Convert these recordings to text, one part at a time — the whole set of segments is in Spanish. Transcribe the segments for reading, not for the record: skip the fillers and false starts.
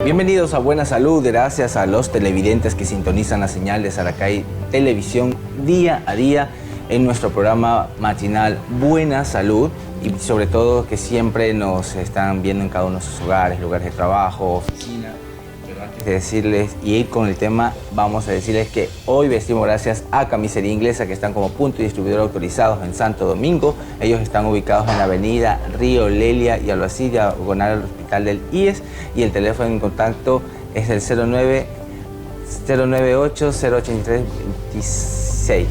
Bienvenidos a Buena Salud, gracias a los televidentes que sintonizan la señal de Saracay Televisión día a día en nuestro programa matinal Buena Salud, y sobre todo que siempre nos están viendo en cada uno de sus hogares, lugares de trabajo, oficina. Pero antes de decirles y ir con el tema, vamos a decirles que hoy vestimos gracias a Camisería Inglesa, que están como punto y distribuidor autorizados en Santo Domingo. Ellos están ubicados en la avenida Río Lelia y Albacete, diagonal al Hospital del IES, y el teléfono en contacto es el 098-083-26.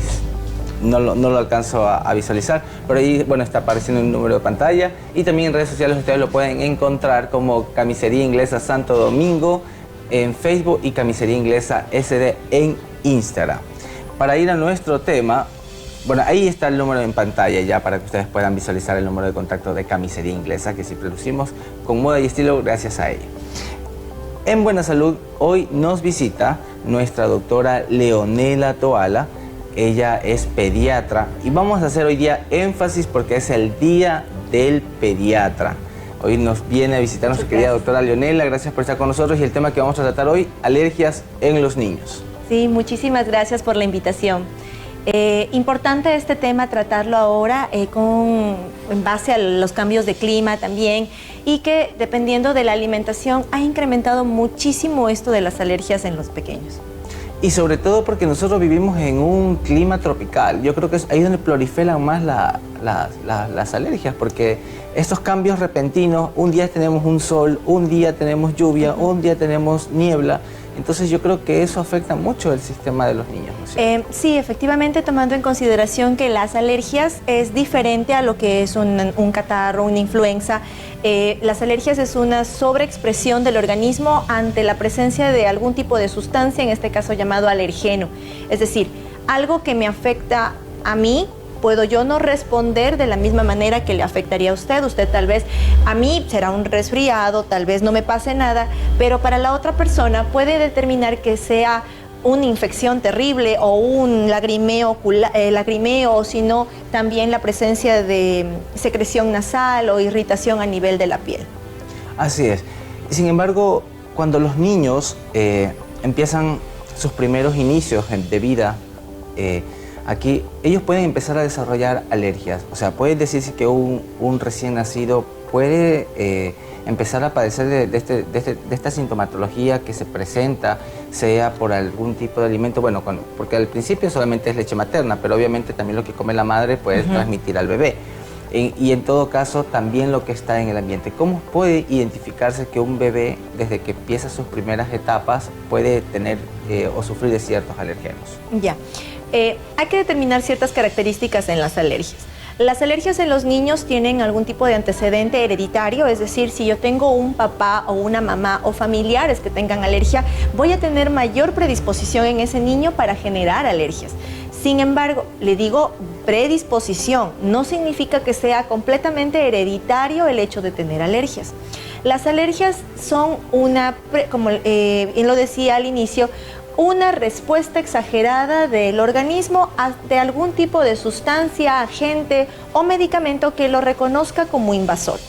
No lo alcanzo a visualizar, pero ahí bueno, está apareciendo un número de pantalla, y también en redes sociales ustedes lo pueden encontrar como Camisería Inglesa Santo Domingo en Facebook y Camisería Inglesa SD en Instagram. Para ir a nuestro tema, bueno, ahí está el número en pantalla ya para que ustedes puedan visualizar el número de contacto de Camisería Inglesa, que siempre lucimos con moda y estilo gracias a ella. En Buena Salud hoy nos visita nuestra doctora Leonela Toala. Ella es pediatra y vamos a hacer hoy día énfasis porque es el Día del Pediatra. Hoy nos viene a visitar nuestra querida doctora Leonela. Gracias por estar con nosotros, y el tema que vamos a tratar hoy, alergias en los niños. Sí, muchísimas gracias por la invitación. Importante este tema tratarlo ahora en base a los cambios de clima también, y que dependiendo de la alimentación ha incrementado muchísimo esto de las alergias en los pequeños. Y sobre todo porque nosotros vivimos en un clima tropical. Yo creo que es ahí donde proliferan más las alergias, porque estos cambios repentinos, un día tenemos un sol, un día tenemos lluvia, un día tenemos niebla. Entonces yo creo que eso afecta mucho el sistema de los niños, ¿no es cierto? Sí, efectivamente, tomando en consideración que las alergias es diferente a lo que es un catarro, una influenza. Las alergias es una sobreexpresión del organismo ante la presencia de algún tipo de sustancia, en este caso llamado alergeno. Es decir, algo que me afecta a mí, puedo yo no responder de la misma manera que le afectaría a usted. Usted tal vez, a mí será un resfriado, tal vez no me pase nada, pero para la otra persona puede determinar que sea una infección terrible o un lagrimeo, o si no, también la presencia de secreción nasal o irritación a nivel de la piel. Así es. Sin embargo, cuando los niños empiezan sus primeros inicios de vida, aquí ellos pueden empezar a desarrollar alergias. O sea, puede decirse que un recién nacido puede empezar a padecer de esta sintomatología que se presenta, sea por algún tipo de alimento, bueno, porque al principio solamente es leche materna, pero obviamente también lo que come la madre puede transmitir al bebé. Y en todo caso, también lo que está en el ambiente. ¿Cómo puede identificarse que un bebé, desde que empieza sus primeras etapas, puede tener o sufrir de ciertos alergenos? Ya. Hay que determinar ciertas características en las alergias. Las alergias en los niños tienen algún tipo de antecedente hereditario, es decir, si yo tengo un papá o una mamá o familiares que tengan alergia, voy a tener mayor predisposición en ese niño para generar alergias. Sin embargo, le digo predisposición, no significa que sea completamente hereditario el hecho de tener alergias. Las alergias son como lo decía al inicio, una respuesta exagerada del organismo de algún tipo de sustancia, agente o medicamento que lo reconozca como invasor.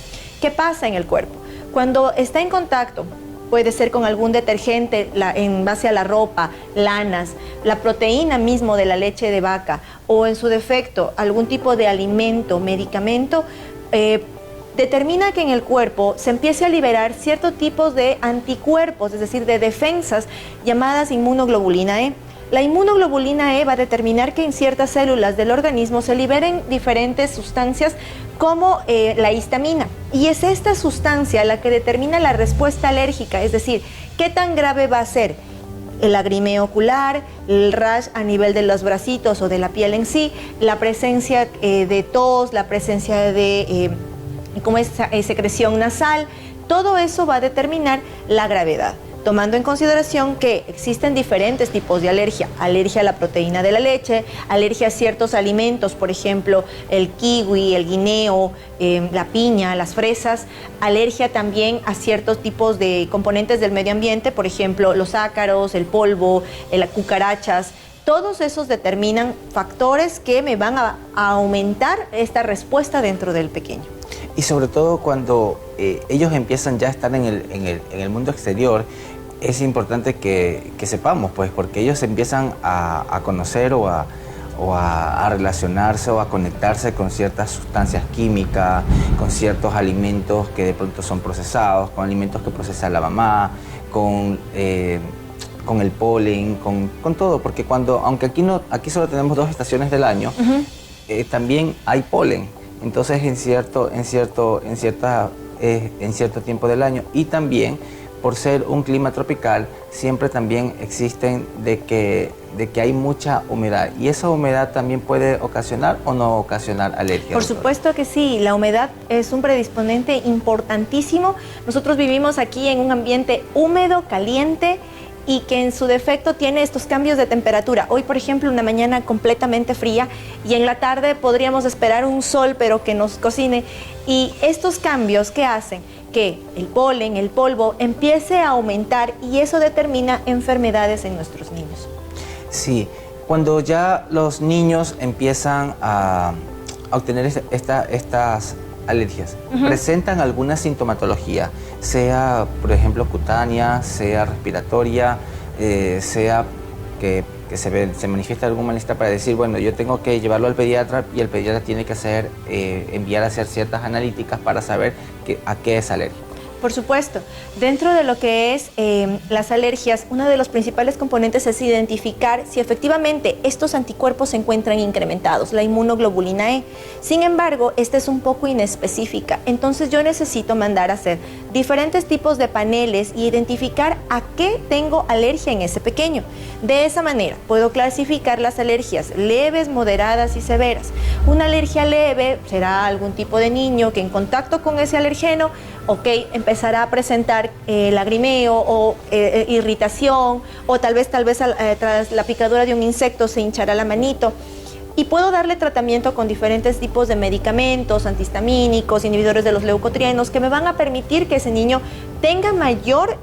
¿Qué pasa en el cuerpo? Cuando está en contacto, puede ser con algún detergente en base a la ropa, lanas, la proteína mismo de la leche de vaca, o en su defecto algún tipo de alimento, medicamento, determina que en el cuerpo se empiece a liberar cierto tipo de anticuerpos, es decir, de defensas llamadas inmunoglobulina E. La inmunoglobulina E va a determinar que en ciertas células del organismo se liberen diferentes sustancias como la histamina. Y es esta sustancia la que determina la respuesta alérgica, es decir, qué tan grave va a ser el lagrimeo ocular, el rash a nivel de los bracitos o de la piel en sí, la presencia de tos, la presencia de secreción nasal. Todo eso va a determinar la gravedad, tomando en consideración que existen diferentes tipos de alergia. Alergia a la proteína de la leche, alergia a ciertos alimentos, por ejemplo, el kiwi, el guineo, la piña, las fresas. Alergia también a ciertos tipos de componentes del medio ambiente, por ejemplo, los ácaros, el polvo, las cucarachas. Todos esos determinan factores que me van a aumentar esta respuesta dentro del pequeño. Y sobre todo cuando ellos empiezan ya a estar en el mundo exterior, es importante que sepamos, pues, porque ellos empiezan a conocer o a relacionarse o a conectarse con ciertas sustancias químicas, con ciertos alimentos que de pronto son procesados, con alimentos que procesa la mamá, con el polen, con todo, porque aunque aquí solo tenemos 2 estaciones del año, también hay polen, entonces en cierto tiempo del año, y también por ser un clima tropical, siempre también existen de que hay mucha humedad, y esa humedad también puede ocasionar o no ocasionar alergia. Por supuesto que sí, la humedad es un predisponente importantísimo. Nosotros vivimos aquí en un ambiente húmedo, caliente, y que en su defecto tiene estos cambios de temperatura. Hoy, por ejemplo, una mañana completamente fría, y en la tarde podríamos esperar un sol, pero que nos cocine. Y estos cambios, ¿qué hacen? Que el polen, el polvo, empiece a aumentar, y eso determina enfermedades en nuestros niños. Sí, cuando ya los niños empiezan a obtener estas alergias, presentan alguna sintomatología, sea por ejemplo cutánea, sea respiratoria, sea que se manifiesta algún malestar, para decir, bueno, yo tengo que llevarlo al pediatra, y el pediatra tiene que enviar a hacer ciertas analíticas para saber a qué es alérgico. Por supuesto, dentro de lo que es las alergias, uno de los principales componentes es identificar si efectivamente estos anticuerpos se encuentran incrementados, la inmunoglobulina E. Sin embargo, esta es un poco inespecífica, entonces yo necesito mandar a hacer diferentes tipos de paneles y identificar a qué tengo alergia en ese pequeño. De esa manera puedo clasificar las alergias leves, moderadas y severas. Una alergia leve será algún tipo de niño que en contacto con ese alergeno, empezará a presentar lagrimeo o irritación, o tal vez tras la picadura de un insecto se hinchará la manito. Y puedo darle tratamiento con diferentes tipos de medicamentos, antihistamínicos, inhibidores de los leucotrienos, que me van a permitir que ese niño tenga mayor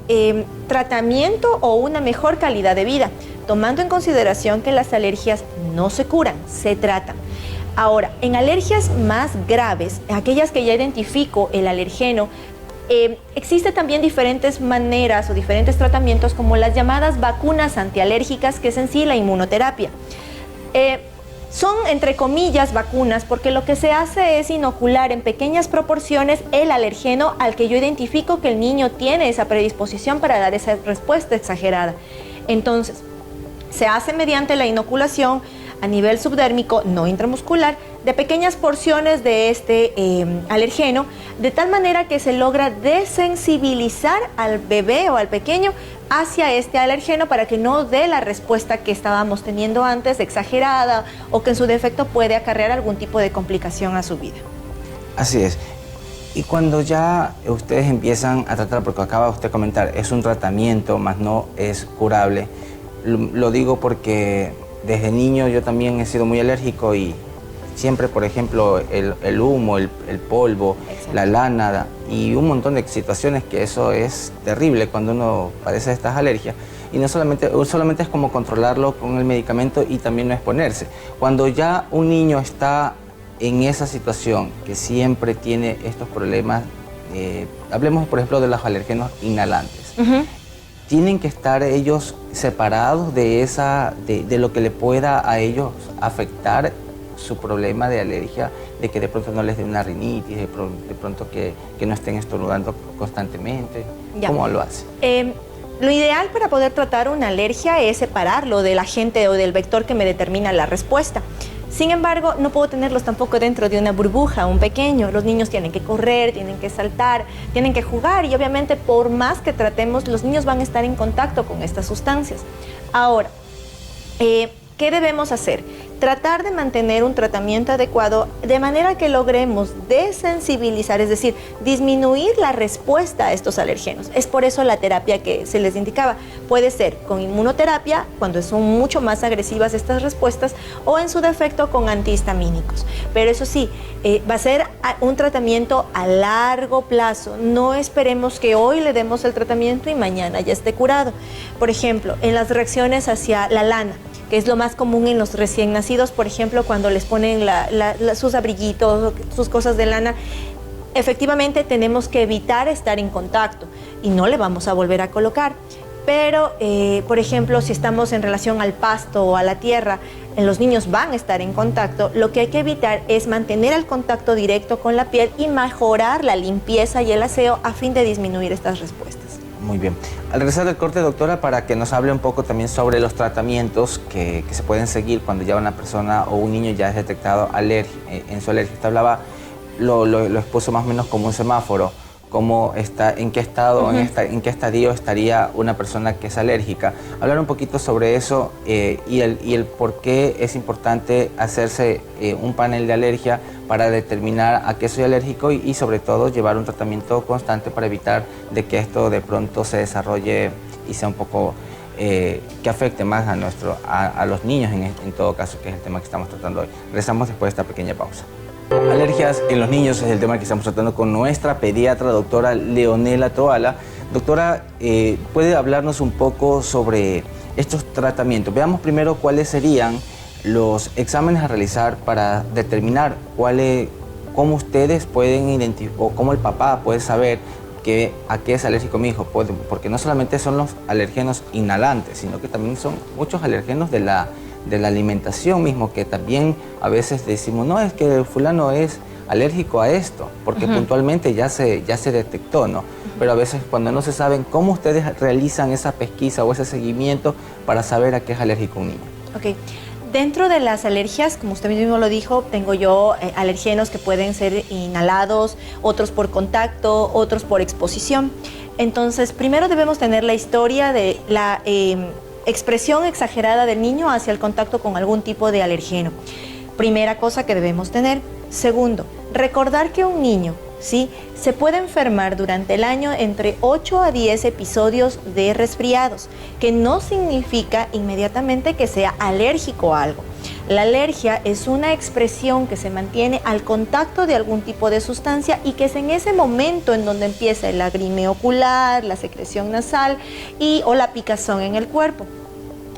tratamiento o una mejor calidad de vida, tomando en consideración que las alergias no se curan, se tratan. Ahora, en alergias más graves, aquellas que ya identifico el alergeno, existe también diferentes maneras o diferentes tratamientos, como las llamadas vacunas antialérgicas, que es en sí la inmunoterapia. Son, entre comillas, vacunas, porque lo que se hace es inocular en pequeñas proporciones el alergeno al que yo identifico que el niño tiene esa predisposición para dar esa respuesta exagerada. Entonces, se hace mediante la inoculación a nivel subdérmico, no intramuscular, de pequeñas porciones de este alergeno, de tal manera que se logra desensibilizar al bebé o al pequeño hacia este alergeno, para que no dé la respuesta que estábamos teniendo antes, exagerada, o que en su defecto puede acarrear algún tipo de complicación a su vida. Así es. Y cuando ya ustedes empiezan a tratar, porque acaba usted de comentar, es un tratamiento, más no es curable. Lo digo porque desde niño yo también he sido muy alérgico, y siempre, por ejemplo, el humo, el polvo, la lana y un montón de situaciones, que eso es terrible cuando uno padece estas alergias. Y no solamente es como controlarlo con el medicamento y también no exponerse. Cuando ya un niño está en esa situación, que siempre tiene estos problemas, hablemos por ejemplo de los alérgenos inhalantes. Tienen que estar ellos separados de lo que le pueda a ellos afectar su problema de alergia, de que de pronto no les dé una rinitis, de pronto que no estén estornudando constantemente. Ya. ¿Cómo lo hace? Lo ideal para poder tratar una alergia es separarlo del agente o del vector que me determina la respuesta. Sin embargo, no puedo tenerlos tampoco dentro de una burbuja, un pequeño. Los niños tienen que correr, tienen que saltar, tienen que jugar, y obviamente por más que tratemos, los niños van a estar en contacto con estas sustancias. Ahora, ¿qué debemos hacer? Tratar de mantener un tratamiento adecuado de manera que logremos desensibilizar, es decir, disminuir la respuesta a estos alergenos. Es por eso la terapia que se les indicaba. Puede ser con inmunoterapia, cuando son mucho más agresivas estas respuestas, o en su defecto con antihistamínicos. Pero eso sí, va a ser un tratamiento a largo plazo. No esperemos que hoy le demos el tratamiento y mañana ya esté curado. Por ejemplo, en las reacciones hacia la lana, que es lo más común en los recién nacidos, por ejemplo, cuando les ponen sus abriguitos, sus cosas de lana, efectivamente tenemos que evitar estar en contacto y no le vamos a volver a colocar. Pero, por ejemplo, si estamos en relación al pasto o a la tierra, los niños van a estar en contacto, lo que hay que evitar es mantener el contacto directo con la piel y mejorar la limpieza y el aseo a fin de disminuir estas respuestas. Muy bien. Al regresar del corte, doctora, para que nos hable un poco también sobre los tratamientos que se pueden seguir cuando ya una persona o un niño ya es detectado en su alergia. Usted hablaba, lo expuso más o menos como un semáforo, cómo está, en qué estado, en qué estadio estaría una persona que es alérgica. Hablar un poquito sobre eso y el por qué es importante hacerse un panel de alergia para determinar a qué soy alérgico y sobre todo llevar un tratamiento constante para evitar de que esto de pronto se desarrolle y sea un poco que afecte más a los niños en todo caso, que es el tema que estamos tratando hoy. Regresamos después de esta pequeña pausa. Alergias en los niños es el tema que estamos tratando con nuestra pediatra, doctora Leonela Toala. Doctora, ¿puede hablarnos un poco sobre estos tratamientos? Veamos primero cuáles serían los exámenes a realizar para determinar cómo ustedes pueden identificar o cómo el papá puede saber a qué es alérgico mi hijo, porque no solamente son los alérgenos inhalantes, sino que también son muchos alérgenos de la alimentación mismo, que también a veces decimos, no, es que fulano es alérgico a esto, porque puntualmente ya se detectó, ¿no? Pero a veces cuando no se saben, ¿cómo ustedes realizan esa pesquisa o ese seguimiento para saber a qué es alérgico un niño? Ok. Dentro de las alergias, como usted mismo lo dijo, tengo yo alergenos que pueden ser inhalados, otros por contacto, otros por exposición. Entonces, primero debemos tener la historia de la expresión exagerada del niño hacia el contacto con algún tipo de alergeno. Primera cosa que debemos tener. Segundo, recordar que un niño, ¿sí?, se puede enfermar durante el año entre 8 a 10 episodios de resfriados, que no significa inmediatamente que sea alérgico a algo. La alergia es una expresión que se mantiene al contacto de algún tipo de sustancia y que es en ese momento en donde empieza el lagrimeo ocular, la secreción nasal o la picazón en el cuerpo.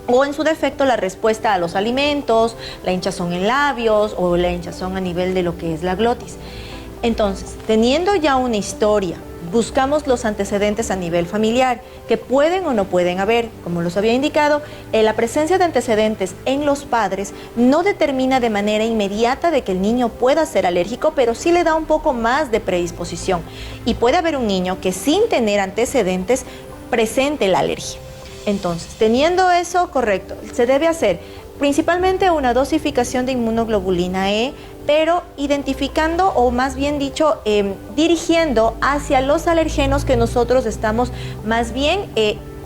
O en su defecto la respuesta a los alimentos, la hinchazón en labios o la hinchazón a nivel de lo que es la glotis. Entonces, teniendo ya una historia, buscamos los antecedentes a nivel familiar, que pueden o no pueden haber. Como los había indicado, la presencia de antecedentes en los padres no determina de manera inmediata de que el niño pueda ser alérgico, pero sí le da un poco más de predisposición. Y puede haber un niño que sin tener antecedentes presente la alergia. Entonces, teniendo eso correcto, se debe hacer principalmente una dosificación de inmunoglobulina E, pero identificando, o más bien dicho, dirigiendo hacia los alergenos que nosotros estamos más bien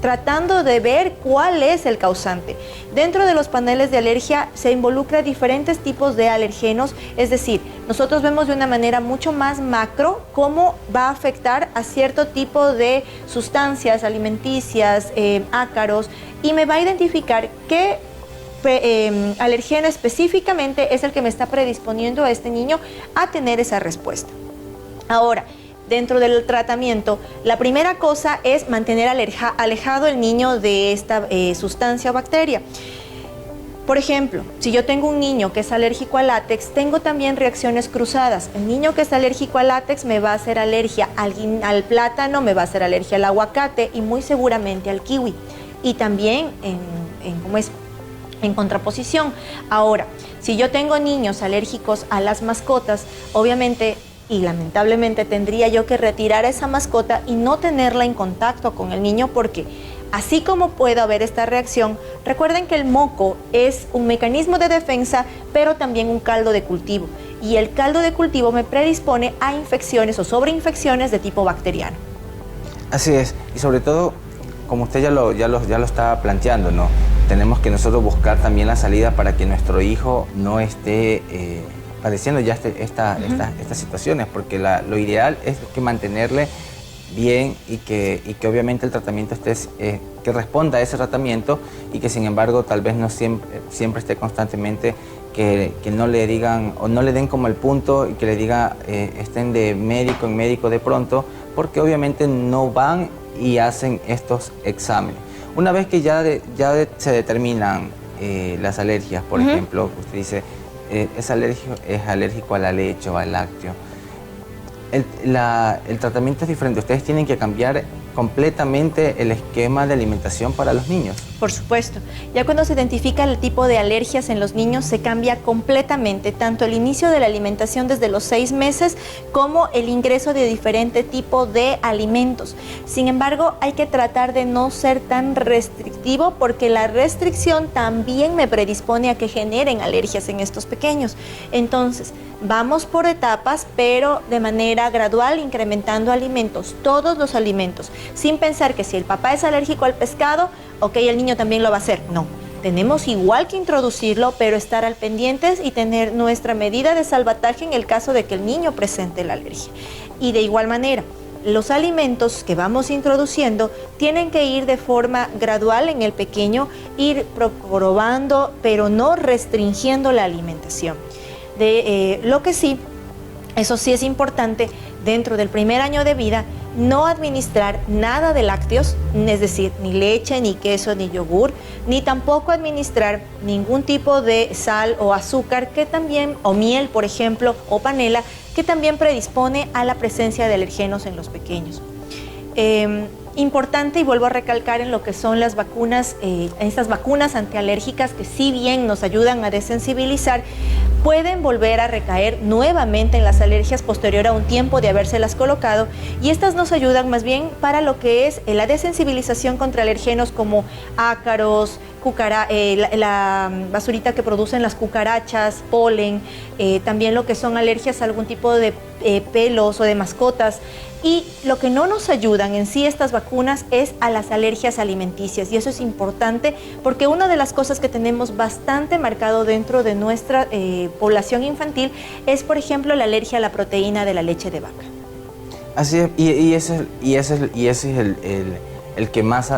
tratando de ver cuál es el causante. Dentro de los paneles de alergia se involucra diferentes tipos de alergenos, es decir, nosotros vemos de una manera mucho más macro cómo va a afectar a cierto tipo de sustancias alimenticias, ácaros, y me va a identificar qué alergeno específicamente es el que me está predisponiendo a este niño a tener esa respuesta. Ahora, dentro del tratamiento, la primera cosa es mantener alejado el niño de esta sustancia o bacteria. Por ejemplo, si yo tengo un niño que es alérgico al látex, tengo también reacciones cruzadas. El niño que es alérgico al látex me va a hacer alergia al plátano, me va a hacer alergia al aguacate y muy seguramente al kiwi. Y también en contraposición. Ahora, si yo tengo niños alérgicos a las mascotas, obviamente y lamentablemente tendría yo que retirar a esa mascota y no tenerla en contacto con el niño, porque así como puede haber esta reacción, recuerden que el moco es un mecanismo de defensa, pero también un caldo de cultivo. Y el caldo de cultivo me predispone a infecciones o sobreinfecciones de tipo bacteriano. Así es, y sobre todo, como usted ya lo estaba planteando, ¿no? Tenemos que nosotros buscar también la salida para que nuestro hijo no esté padeciendo ya estas situaciones, porque lo ideal es que mantenerle bien y que obviamente el tratamiento que responda a ese tratamiento y que sin embargo tal vez no siempre esté constantemente que no le digan o no le den como el punto y que le diga estén de médico en médico de pronto, porque obviamente no van y hacen estos exámenes. Una vez que ya se determinan las alergias, por ejemplo, usted dice es alérgico a la leche o al lácteo, el tratamiento es diferente. Ustedes tienen que cambiar completamente el esquema de alimentación para los niños. Por supuesto. Ya cuando se identifica el tipo de alergias en los niños, se cambia completamente, tanto el inicio de la alimentación desde los 6 meses, como el ingreso de diferente tipo de alimentos. Sin embargo, hay que tratar de no ser tan restrictivo, porque la restricción también me predispone a que generen alergias en estos pequeños. Entonces, vamos por etapas, pero de manera gradual, incrementando alimentos, todos los alimentos, sin pensar que si el papá es alérgico al pescado, ok, el niño también lo va a hacer. No, tenemos igual que introducirlo, pero estar al pendientes y tener nuestra medida de salvataje en el caso de que el niño presente la alergia. Y de igual manera, los alimentos que vamos introduciendo tienen que ir de forma gradual en el pequeño, ir probando, pero no restringiendo la alimentación. Lo que sí, eso sí es importante, dentro del primer año de vida, no administrar nada de lácteos, es decir, ni leche, ni queso, ni yogur, ni tampoco administrar ningún tipo de sal o azúcar, que también, o miel, por ejemplo, o panela, que también predispone a la presencia de alergenos en los pequeños. Importante, y vuelvo a recalcar en lo que son las vacunas, estas vacunas antialérgicas, que si bien nos ayudan a desensibilizar, pueden volver a recaer nuevamente en las alergias posterior a un tiempo de habérselas colocado, y estas nos ayudan más bien para lo que es la desensibilización contra alergenos como ácaros, la basurita que producen las cucarachas, polen, también lo que son alergias a algún tipo de pelos o de mascotas. Y lo que no nos ayudan en sí estas vacunas es a las alergias alimenticias, y eso es importante porque una de las cosas que tenemos bastante marcado dentro de nuestra población infantil es, por ejemplo, la alergia a la proteína de la leche de vaca. Así es, y ese es el que más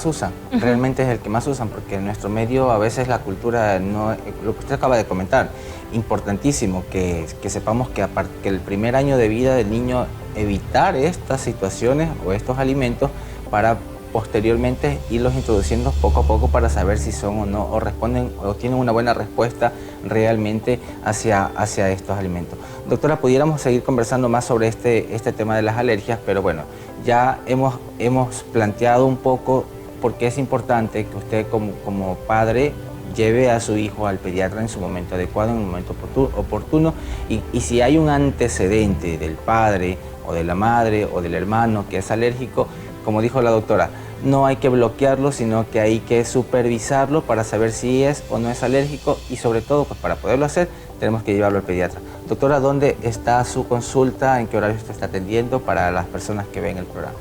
usan. Realmente es el que más usan, porque en nuestro medio a veces la cultura, no, lo que usted acaba de comentar, importantísimo que sepamos que el primer año de vida del niño, evitar estas situaciones o estos alimentos para posteriormente irlos introduciendo poco a poco para saber si son o no, o responden o tienen una buena respuesta realmente hacia estos alimentos. Doctora, pudiéramos seguir conversando más sobre este tema de las alergias, pero bueno, ya hemos planteado un poco por qué es importante que usted como padre lleve a su hijo al pediatra en su momento adecuado, en un momento oportuno, y si hay un antecedente del padre o de la madre o del hermano que es alérgico, como dijo la doctora, no hay que bloquearlo, sino que hay que supervisarlo para saber si es o no es alérgico, y sobre todo, pues para poderlo hacer, tenemos que llevarlo al pediatra. Doctora, ¿dónde está su consulta? ¿En qué horario usted está atendiendo para las personas que ven el programa?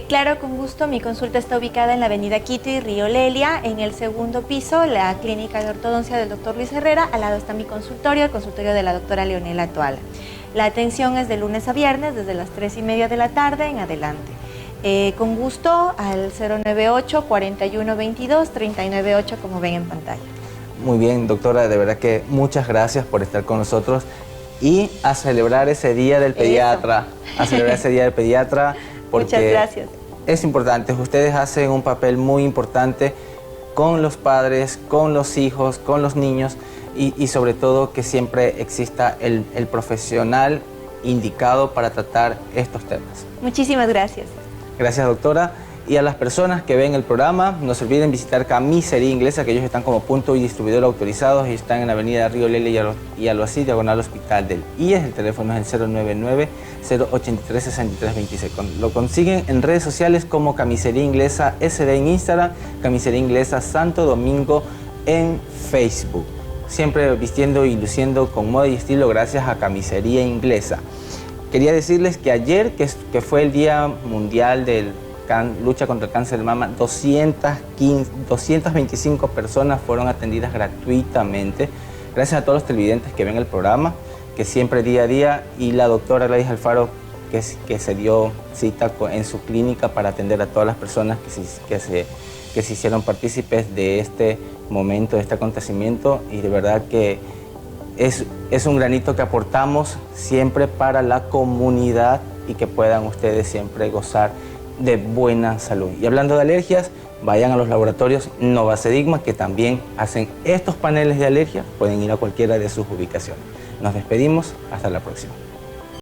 Claro, con gusto. Mi consulta está ubicada en la avenida Quito y Río Lelia, en el segundo piso, la clínica de ortodoncia del doctor Luis Herrera. Al lado está mi consultorio, el consultorio de la doctora Leonela Toala. La atención es de lunes a viernes, desde las 3:30 de la tarde en adelante. Con gusto al 098-4122-398, como ven en pantalla. Muy bien, doctora, de verdad que muchas gracias por estar con nosotros y a celebrar ese día del pediatra. Eso. A celebrar ese día del pediatra, porque muchas gracias. Es importante. Ustedes hacen un papel muy importante con los padres, con los hijos, con los niños, y sobre todo que siempre exista el profesional indicado para tratar estos temas. Muchísimas gracias. Gracias, doctora. Y a las personas que ven el programa, no se olviden visitar Camisería Inglesa, que ellos están como punto y distribuidor autorizados y están en la avenida Río Lele y Aloasí, diagonal Hospital del IES. El teléfono es el 099-083-6326. Lo consiguen en redes sociales como Camisería Inglesa SD en Instagram, Camisería Inglesa Santo Domingo en Facebook. Siempre vistiendo y luciendo con moda y estilo gracias a Camisería Inglesa. Quería decirles que ayer, que fue el Día Mundial de Lucha contra el Cáncer de Mama, 225 personas fueron atendidas gratuitamente. Gracias a todos los televidentes que ven el programa, que siempre día a día, y la doctora Gladys Alfaro, que se dio cita en su clínica para atender a todas las personas que se hicieron partícipes de este momento, de este acontecimiento, y de verdad que es un granito que aportamos siempre para la comunidad y que puedan ustedes siempre gozar de buena salud. Y hablando de alergias, vayan a los laboratorios Novacedigma, que también hacen estos paneles de alergia. Pueden ir a cualquiera de sus ubicaciones. Nos despedimos, hasta la próxima.